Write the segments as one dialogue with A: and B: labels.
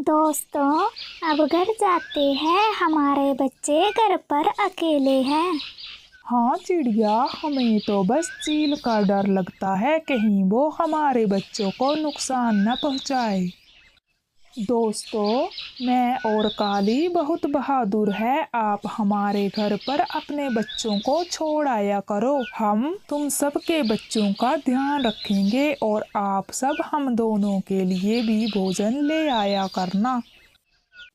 A: दोस्तों, अब घर जाते हैं, हमारे बच्चे घर पर अकेले हैं।
B: हाँ चिड़िया, हमें तो बस चील का डर लगता है, कहीं वो हमारे बच्चों को नुकसान न पहुंचाए। दोस्तों, मैं और काली बहुत बहादुर है, आप हमारे घर पर अपने बच्चों को छोड़ आया करो। हम तुम सबके बच्चों का ध्यान रखेंगे और आप सब हम दोनों के लिए भी भोजन ले आया करना।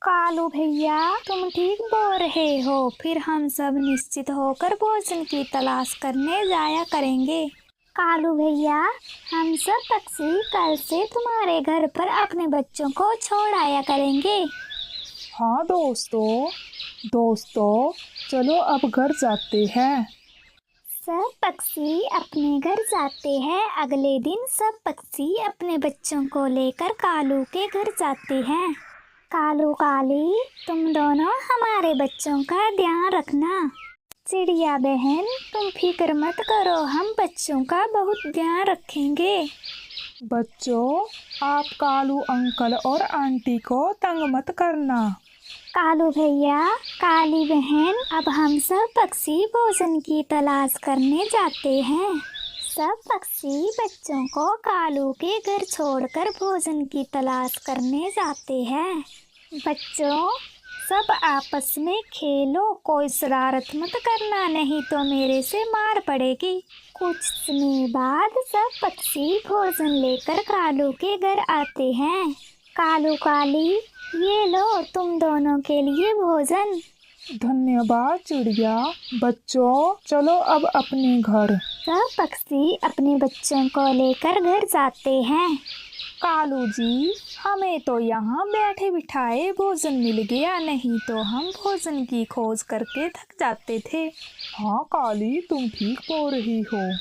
A: कालू भैया, तुम ठीक बोल रहे हो। फिर हम सब निश्चित होकर भोजन की तलाश करने जाया करेंगे। कालू भैया, हम सब पक्षी कल से तुम्हारे घर पर अपने बच्चों को छोड़ आया करेंगे।
B: हाँ दोस्तों, चलो अब घर जाते हैं।
A: सब पक्षी अपने घर जाते हैं। अगले दिन सब पक्षी अपने बच्चों को लेकर कालू के घर जाते हैं। कालू काली, तुम दोनों हमारे बच्चों का ध्यान रखना। चिड़िया बहन, तुम फिक्र मत करो, हम बच्चों का बहुत ध्यान रखेंगे।
B: बच्चों, आप कालू अंकल और आंटी को तंग मत करना।
A: कालू भैया, काली बहन, अब हम सब पक्षी भोजन की तलाश करने जाते हैं। सब पक्षी बच्चों को कालू के घर छोड़कर भोजन की तलाश करने जाते हैं। बच्चों, सब आपस में खेलो, कोई शरारत मत करना, नहीं तो मेरे से मार पड़ेगी। कुछ समय बाद सब पक्षी भोजन लेकर कालू के घर आते हैं। कालू काली, ये लो तुम दोनों के लिए भोजन।
B: धन्यवाद चिड़िया। बच्चों, चलो अब अपने घर।
A: सब पक्षी अपने बच्चों को लेकर घर जाते हैं।
B: कालू जी, हमें तो यहाँ बैठे बिठाए भोजन मिल गया, नहीं तो हम भोजन की खोज करके थक जाते थे। हाँ काली, तुम ठीक बोल रही हो।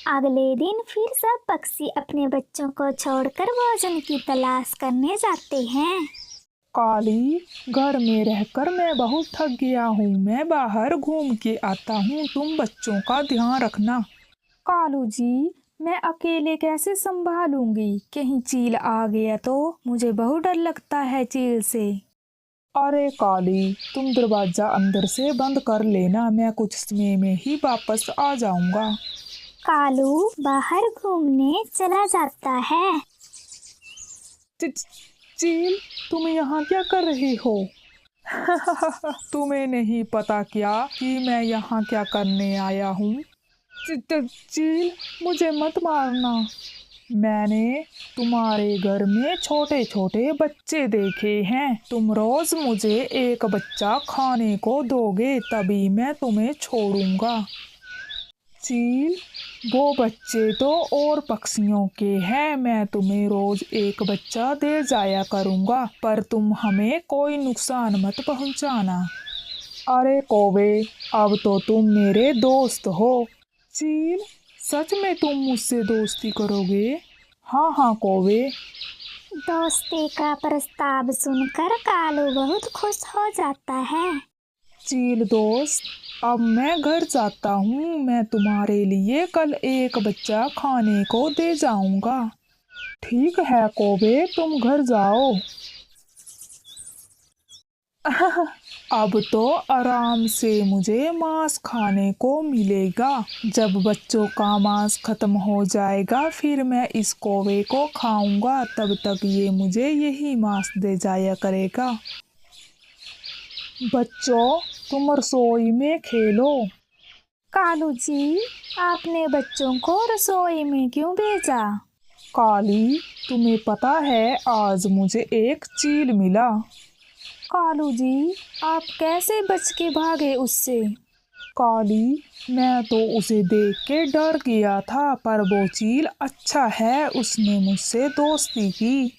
A: अगले दिन फिर सब पक्षी अपने बच्चों को छोड़कर भोजन की तलाश करने जाते हैं।
B: काली, घर में रहकर मैं बहुत थक गया हूँ, मैं बाहर घूम के आता हूँ, तुम बच्चों का ध्यान रखना। कालू जी, मैं अकेले कैसे संभालूंगी, कहीं चील आ गया तो मुझे बहुत डर लगता है चील से। अरे काली, तुम दरवाजा अंदर से बंद कर लेना, मैं कुछ समय में ही वापस आ जाऊंगा।
A: कालू बाहर घूमने चला जाता है।
B: चील, तुम यहाँ क्या कर रही हो? तुम्हें नहीं पता क्या कि मैं यहाँ क्या करने आया हूँ? चील, मुझे मत मारना। मैंने तुम्हारे घर में छोटे छोटे बच्चे देखे हैं, तुम रोज मुझे एक बच्चा खाने को दोगे, तभी मैं तुम्हें छोड़ूंगा। चील, वो बच्चे तो और पक्षियों के हैं, मैं तुम्हें रोज एक बच्चा दे जाया करूंगा, पर तुम हमें कोई नुकसान मत पहुंचाना। अरे कौवे, अब तो तुम मेरे दोस्त हो। चील, सच में तुम मुझसे दोस्ती करोगे? हाँ हाँ कौवे।
A: दोस्ती का प्रस्ताव सुनकर कालू बहुत खुश हो जाता है।
B: चील दोस्त, अब मैं घर जाता हूँ, मैं तुम्हारे लिए कल एक बच्चा खाने को दे जाऊंगा। ठीक है कौवे, तुम घर जाओ। अब तो आराम से मुझे मांस खाने को मिलेगा। जब बच्चों का मांस खत्म हो जाएगा, फिर मैं इस कौवे को खाऊंगा, तब तक ये मुझे यही मांस दे जाया करेगा। बच्चों, तुम रसोई में खेलो।
A: कालू जी, आपने बच्चों को रसोई में क्यों भेजा?
B: काली, तुम्हें पता है आज मुझे एक चील मिला।
A: कालू जी, आप कैसे बच के भागे उससे?
B: काली, मैं तो उसे देख के डर गया था, पर वो चील अच्छा है, उसने मुझसे दोस्ती की।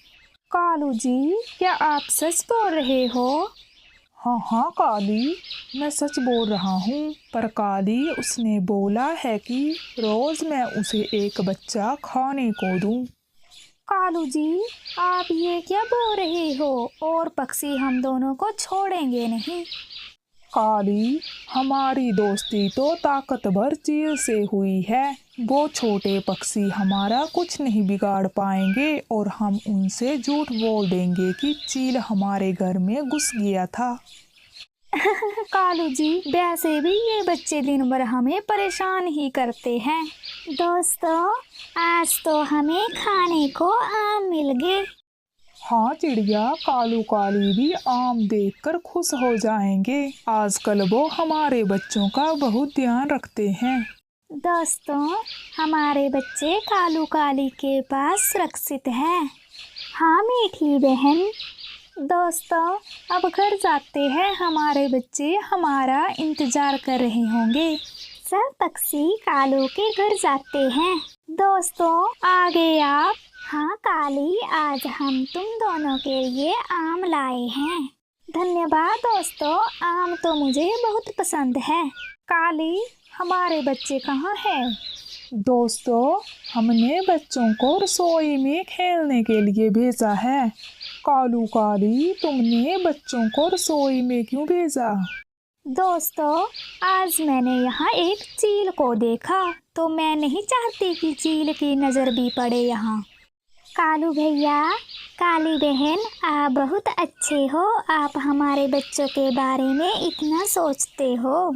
A: कालू जी, क्या आप सच बोल रहे हो?
B: हाँ हाँ काली, मैं सच बोल रहा हूँ, पर काली उसने बोला है कि रोज मैं उसे एक बच्चा खाने को दूँ।
A: कालू जी, आप ये क्या बोल रहे हो? और पक्षी हम दोनों को छोड़ेंगे नहीं।
B: काली, हमारी दोस्ती तो ताकतवर चील से हुई है। वो छोटे पक्षी हमारा कुछ नहीं बिगाड़ पाएंगे और हम उनसे झूठ बोल देंगे कि चील हमारे घर में घुस गया था।
A: कालू जी, वैसे भी ये बच्चे दिन भर हमें परेशान ही करते हैं। दोस्तों, आज तो हमें खाने को आम मिल गए।
B: हाँ चिड़िया, कालू काली भी आम देखकर खुश हो जाएंगे। आजकल वो हमारे बच्चों का बहुत ध्यान रखते हैं।
A: दोस्तों, हमारे बच्चे कालू काली के पास सुरक्षित हैं। हाँ मीठी बहन। दोस्तों, अब घर जाते हैं। हमारे बच्चे हमारा इंतजार कर रहे होंगे। सब पक्षी कालू के घर जाते हैं। दोस्तों, आ गए आप? हाँ काली, आज हम तुम दोनों के लिए आम लाए हैं। धन्यवाद दोस्तों, आम तो मुझे बहुत पसंद है। काली, हमारे बच्चे कहाँ हैं?
B: दोस्तों, हमने बच्चों को रसोई में खेलने के लिए भेजा है। कालू काली, तुमने बच्चों को रसोई में क्यों भेजा?
A: दोस्तों, आज मैंने यहाँ एक चील को देखा तो मैं नहीं चाहती कि चील की नज़र भी पड़े यहाँ। कालू भैया, काली बहन, आप बहुत अच्छे हो। आप हमारे बच्चों के बारे में इतना सोचते हो।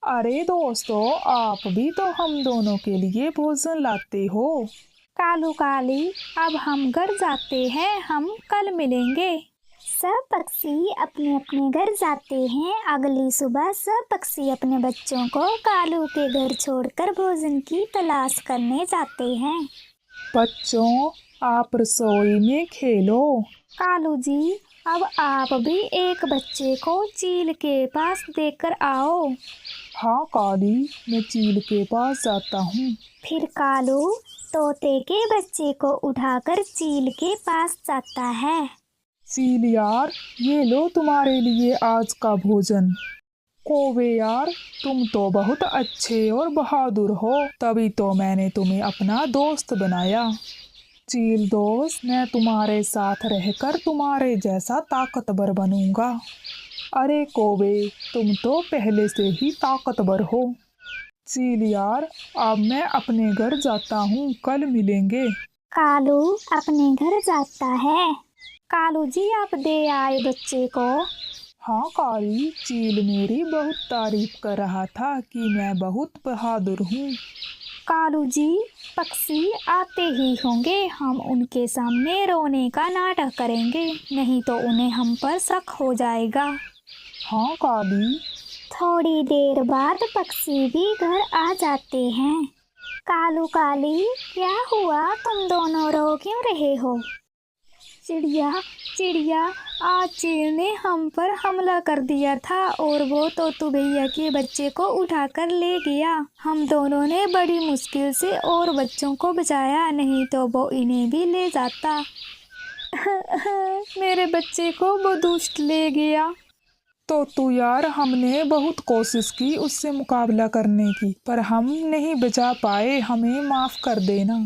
B: अरे दोस्तों, आप भी तो हम दोनों के लिए भोजन लाते हो।
A: कालू काली, अब हम घर जाते हैं। हम कल मिलेंगे। सब पक्षी अपने अपने घर जाते हैं। अगली सुबह सब पक्षी अपने बच्चों को कालू के घर छोड़कर भोजन की तलाश करने जाते हैं।
B: बच्चों, आप रसोई में खेलो।
A: कालू जी, अब आप भी एक बच्चे को चील के पास देकर आओ।
B: हाँ काली, मैं चील के पास जाता हूँ।
A: फिर कालू तोते के बच्चे को उठाकर चील के पास जाता है।
B: चील यार, ये लो तुम्हारे लिए आज का भोजन। कौवे यार, तुम तो बहुत अच्छे और बहादुर हो, तभी तो मैंने तुम्हें अपना दोस्त बनाया। चील दोस्त, मैं तुम्हारे साथ रहकर तुम्हारे जैसा ताकतवर बनूंगा। अरे कौवे, तुम तो पहले से ही ताकतवर हो। चील यार, अब मैं अपने घर जाता हूँ, कल मिलेंगे।
A: कालू अपने घर जाता है। कालू जी, आप दे आए बच्चे को?
B: हाँ काली, चील मेरी बहुत तारीफ कर रहा था कि मैं बहुत बहादुर हूँ।
A: कालू जी, पक्षी आते ही होंगे। हम उनके सामने रोने का नाटक करेंगे, नहीं तो उन्हें हम पर शक हो जाएगा।
B: हाँ काली।
A: थोड़ी देर बाद पक्षी भी घर आ जाते हैं। कालू काली, क्या हुआ? तुम दोनों रो क्यों रहे हो? चिड़िया, चिड़िया, आज चील ने हम पर हमला कर दिया था और वो तोतू भैया के बच्चे को उठाकर ले गया। हम दोनों ने बड़ी मुश्किल से और बच्चों को बचाया, नहीं तो वो इन्हें भी ले जाता। मेरे बच्चे को वो दुष्ट ले गया।
B: तो यार, हमने बहुत कोशिश की उससे मुकाबला करने की, पर हम नहीं बचा पाए। हमें माफ कर देना।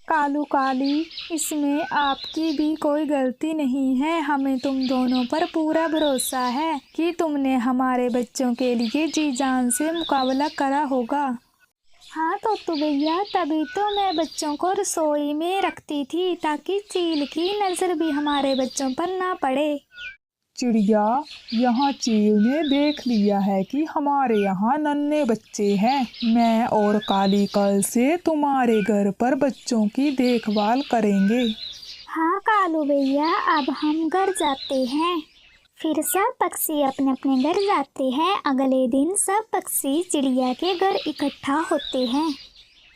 A: कालू काली, इसमें आपकी भी कोई गलती नहीं है। हमें तुम दोनों पर पूरा भरोसा है कि तुमने हमारे बच्चों के लिए जी जान से मुकाबला करा होगा। हाँ तो भैया, तभी तो मैं बच्चों को रसोई में रखती थी ताकि चील की नज़र भी हमारे बच्चों पर ना पड़े।
B: चिड़िया, यहाँ चील ने देख लिया है कि हमारे यहाँ नन्हे बच्चे हैं। मैं और काली कल से तुम्हारे घर पर बच्चों की देखभाल करेंगे।
A: हाँ कालू भैया, अब हम घर जाते हैं। फिर सब पक्षी अपने अपने घर जाते हैं। अगले दिन सब पक्षी चिड़िया के घर इकट्ठा होते हैं।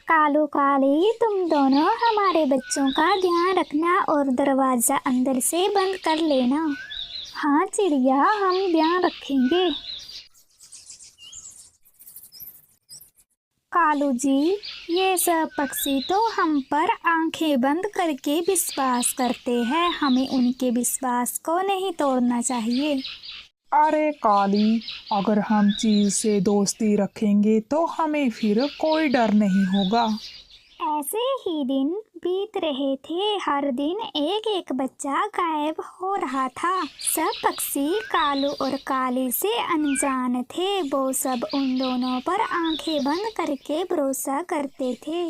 A: कालू काली, तुम दोनों हमारे बच्चों का ध्यान रखना और दरवाज़ा अंदर से बंद कर लेना। हाँ चिड़िया, हम ध्यान रखेंगे। कालू जी, ये सब पक्षी तो हम पर आंखें बंद करके विश्वास करते हैं। हमें उनके विश्वास को नहीं तोड़ना चाहिए।
B: अरे काली, अगर हम चील से दोस्ती रखेंगे तो हमें फिर कोई डर नहीं होगा।
A: ऐसे ही दिन बीत रहे थे। हर दिन एक एक बच्चा गायब हो रहा था। सब पक्षी कालू और काली से अनजान थे। वो सब उन दोनों पर आंखें बंद करके भरोसा करते थे।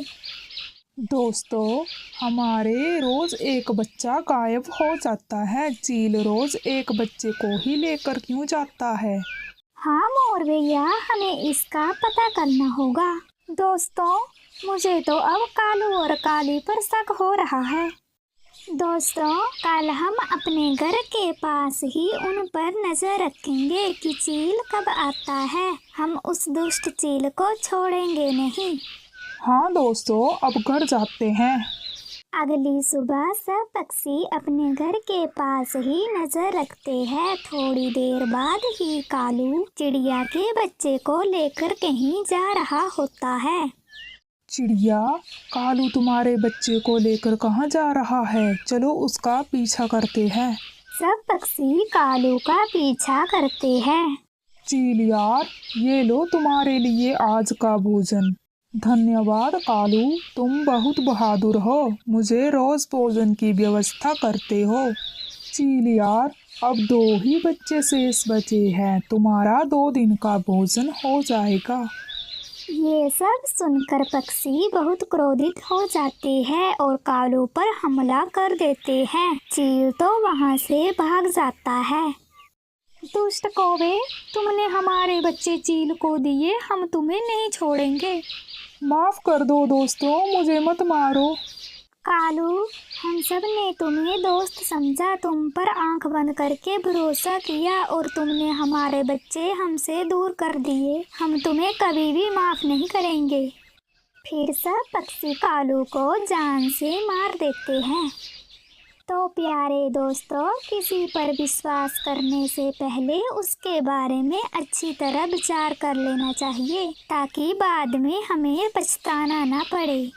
B: दोस्तों, हमारे रोज एक बच्चा गायब हो जाता है। चील रोज एक बच्चे को ही लेकर क्यों जाता है?
A: हाँ मोर भैया, हमें इसका पता करना होगा। दोस्तों, मुझे तो अब कालू और काली पर शक हो रहा है। दोस्तों, कल हम अपने घर के पास ही उन पर नजर रखेंगे कि चील कब आता है। हम उस दुष्ट चील को छोड़ेंगे नहीं।
B: हाँ दोस्तों, अब घर जाते हैं।
A: अगली सुबह सब पक्षी अपने घर के पास ही नजर रखते हैं। थोड़ी देर बाद ही कालू चिड़िया के बच्चे को लेकर कहीं जा रहा होता है।
B: चिड़िया, कालू तुम्हारे बच्चे को लेकर कहाँ जा रहा है? चलो उसका पीछा करते हैं।
A: सब पक्षी कालू का पीछा करते हैं।
B: चील यार, ये लो तुम्हारे लिए आज का भोजन। धन्यवाद कालू, तुम बहुत बहादुर हो। मुझे रोज भोजन की व्यवस्था करते हो। चील यार, अब 2 ही बच्चे शेष बचे हैं। तुम्हारा 2 दिन का भोजन हो जाएगा।
A: ये सब सुनकर पक्षी बहुत क्रोधित हो जाते हैं और कालू पर हमला कर देते हैं। चील तो वहाँ से भाग जाता है। दुष्ट कौवे, तुमने हमारे बच्चे चील को दिए, हम तुम्हें नहीं छोड़ेंगे।
B: माफ कर दो दोस्तों, मुझे मत मारो।
A: कालू, हम सब ने तुम्हें दोस्त समझा, तुम पर आंख बंद करके भरोसा किया और तुमने हमारे बच्चे हमसे दूर कर दिए। हम तुम्हें कभी भी माफ नहीं करेंगे। फिर सब पक्षी कालू को जान से मार देते हैं। तो प्यारे दोस्तों, किसी पर विश्वास करने से पहले उसके बारे में अच्छी तरह विचार कर लेना चाहिए, ताकि बाद में हमें पछताना ना पड़े।